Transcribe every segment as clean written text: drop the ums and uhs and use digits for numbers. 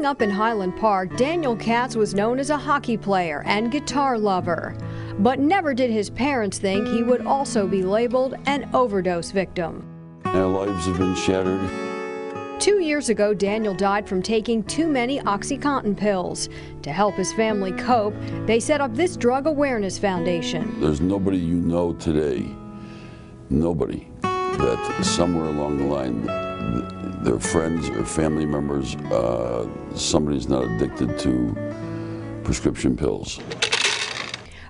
Growing up in Highland Park, Daniel Katz was known as a hockey player and guitar lover. But never did his parents think he would also be labeled an overdose victim. Our lives have been shattered. 2 years ago, Daniel died from taking too many OxyContin pills. To help his family cope, they set up this drug awareness foundation. There's nobody you know today, nobody, that somewhere along the line, their friends or family members, somebody's not addicted to prescription pills.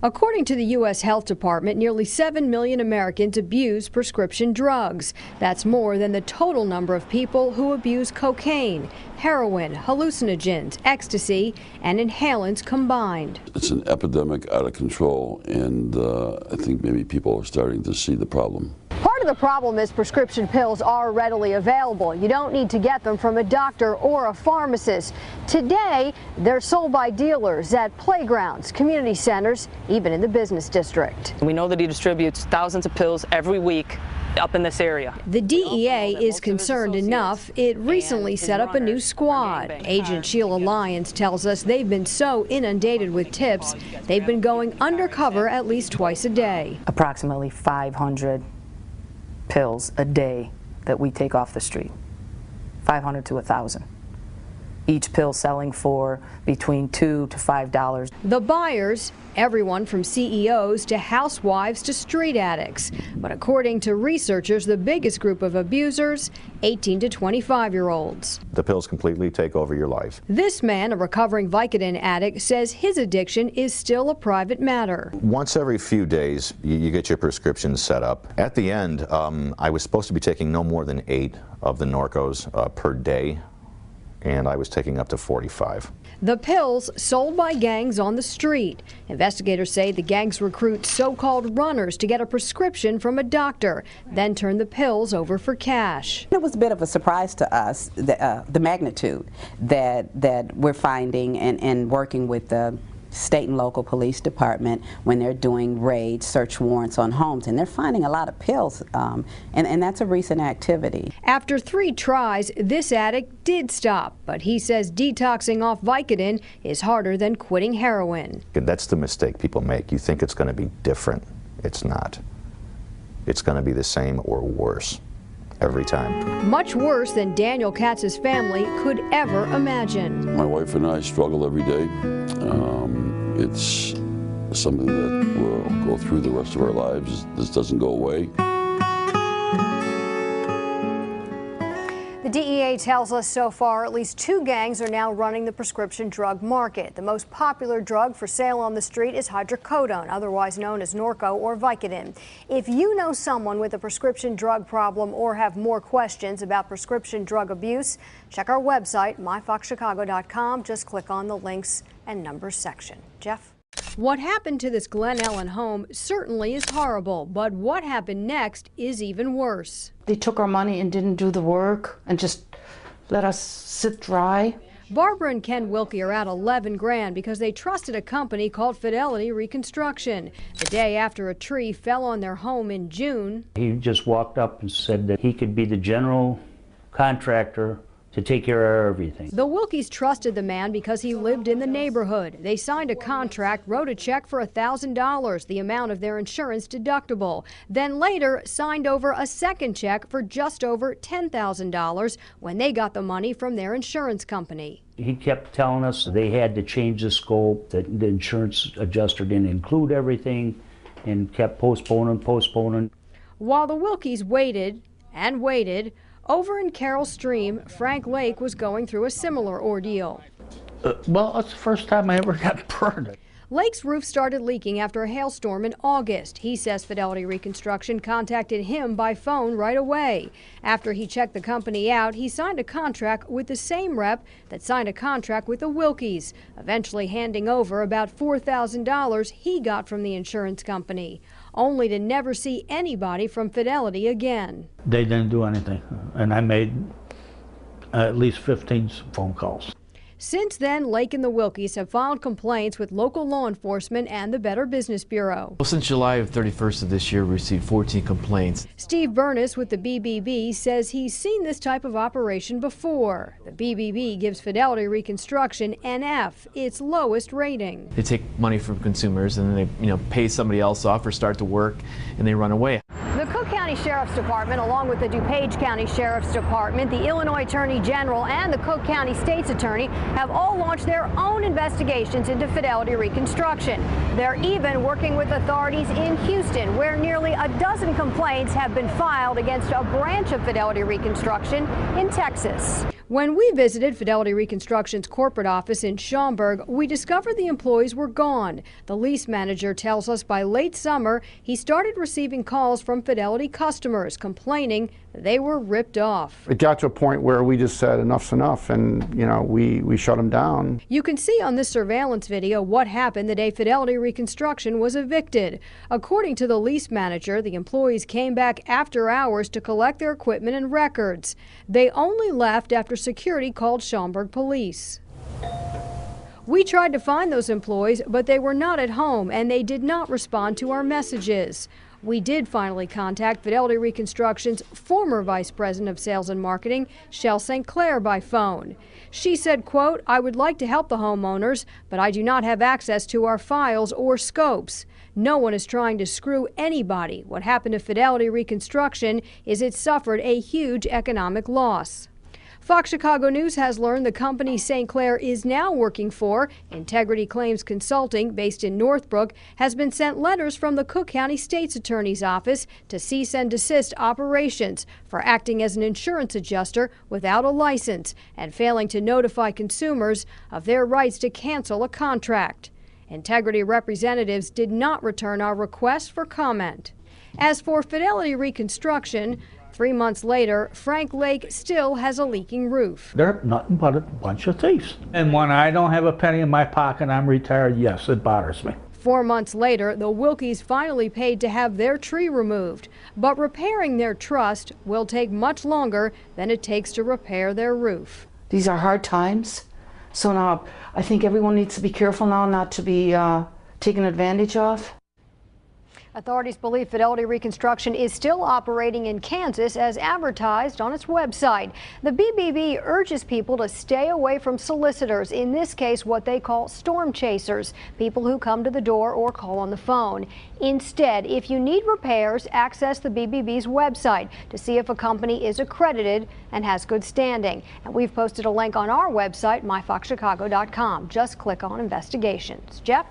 According to the U.S. Health Department, nearly 7 million Americans abuse prescription drugs. That's more than the total number of people who abuse cocaine, heroin, hallucinogens, ecstasy, and inhalants combined. It's an epidemic out of control, and I think maybe people are starting to see the problem. Part of the problem is prescription pills are readily available. You don't need to get them from a doctor or a pharmacist. Today, they're sold by dealers at playgrounds, community centers, even in the business district. We know that he distributes thousands of pills every week up in this area. The DEA is concerned enough, it recently set up a new squad. Agent Sheila Lyons tells us they've been so inundated with tips, they've been going undercover at least twice a day. Approximately 500 pills a day that we take off the street, 500 to 1,000. Each pill selling for between $2 to $5. The buyers, everyone from CEOs to housewives to street addicts. But according to researchers, the biggest group of abusers, 18 to 25-year-olds. The pills completely take over your life. This man, a recovering Vicodin addict, says his addiction is still a private matter. Once every few days, you get your prescriptions set up. At the end, I was supposed to be taking no more than 8 of the Norcos per day, and I was taking up to 45. The pills sold by gangs on the street. Investigators say the gangs recruit so-called runners to get a prescription from a doctor, then turn the pills over for cash. It was a bit of a surprise to us, the magnitude that we're finding and working with the state and local police department when they're doing raids, search warrants on homes, and they're finding a lot of pills, and that's a recent activity. After 3 tries, this addict did stop, but he says detoxing off Vicodin is harder than quitting heroin. That's the mistake people make. You think it's going to be different. It's not. It's going to be the same or worse every time. Much worse than Daniel Katz's family could ever imagine. My wife and I struggle every day. It's something that we'll go through the rest of our lives. This doesn't go away. The DEA tells us so far at least 2 gangs are now running the prescription drug market. The most popular drug for sale on the street is hydrocodone, otherwise known as Norco or Vicodin. If you know someone with a prescription drug problem or have more questions about prescription drug abuse, check our website, myfoxchicago.com. Just click on the links and numbers section. Jeff? What happened to this Glen Ellen home certainly is horrible, but what happened next is even worse. They took our money and didn't do the work and just let us sit dry. Barbara and Ken Wilkie are out 11 grand because they trusted a company called Fidelity Reconstruction. The day after a tree fell on their home in June, he just walked up and said that he could be the general contractor to take care of everything. The Wilkies trusted the man because he lived in the neighborhood. They signed a contract, wrote a check for $1,000, the amount of their insurance deductible. Then later signed over a second check for just over $10,000 when they got the money from their insurance company. He kept telling us they had to change the scope, that the insurance adjuster didn't include everything, and kept postponing. While the Wilkies waited and waited, over in Carroll Stream, Frank Lake was going through a similar ordeal. Well, that's the first time I ever got burned. Lake's roof started leaking after a hailstorm in August. He says Fidelity Reconstruction contacted him by phone right away. After he checked the company out, he signed a contract with the same rep that signed a contract with the Wilkies, eventually handing over about $4,000 he got from the insurance company, only to never see anybody from Fidelity again. They didn't do anything, and I made at least 15 phone calls. Since then, Lake and the Wilkies have filed complaints with local law enforcement and the Better Business Bureau. Well, since July of 31st of this year, we received 14 complaints. Steve Burness with the BBB says he's seen this type of operation before. The BBB gives Fidelity Reconstruction NF its lowest rating. They take money from consumers and then they, pay somebody else off or start to work and they run away. The Cook County Sheriff's Department, along with the DuPage County Sheriff's Department, the Illinois Attorney General, and the Cook County State's Attorney have all launched their own investigations into Fidelity Reconstruction. They're even working with authorities in Houston, where nearly a dozen complaints have been filed against a branch of Fidelity Reconstruction in Texas. When we visited Fidelity Reconstruction's corporate office in Schaumburg, we discovered the employees were gone. The lease manager tells us by late summer, he started receiving calls from Fidelity customers complaining they were ripped off. It got to a point where we just said enough's enough, and we shut them down. You can see on this surveillance video what happened the day Fidelity Reconstruction was evicted. According to the lease manager, the employees came back after hours to collect their equipment and records. They only left after security called Schaumburg police. We tried to find those employees, but they were not at home and they did not respond to our messages. We did finally contact Fidelity Reconstruction's former Vice President of Sales and Marketing, Shel St. Clair, by phone. She said, quote, "I would like to help the homeowners, but I do not have access to our files or scopes. No one is trying to screw anybody. What happened to Fidelity Reconstruction is it suffered a huge economic loss." Fox Chicago News has learned the company St. Clair is now working for, Integrity Claims Consulting, based in Northbrook, has been sent letters from the Cook County State's Attorney's Office to cease and desist operations for acting as an insurance adjuster without a license and failing to notify consumers of their rights to cancel a contract. Integrity representatives did not return our request for comment. As for Fidelity Reconstruction, 3 months later, Frank Lake still has a leaking roof. They're nothing but a bunch of thieves. And when I don't have a penny in my pocket, I'm retired, yes, it bothers me. 4 months later, the Wilkies finally paid to have their tree removed. But repairing their trust will take much longer than it takes to repair their roof. These are hard times. So now I think everyone needs to be careful now not to be taken advantage of. Authorities believe Fidelity Reconstruction is still operating in Kansas as advertised on its website. The BBB urges people to stay away from solicitors, in this case what they call storm chasers, people who come to the door or call on the phone. Instead, if you need repairs, access the BBB's website to see if a company is accredited and has good standing. And we've posted a link on our website, myfoxchicago.com. Just click on investigations. Jeff?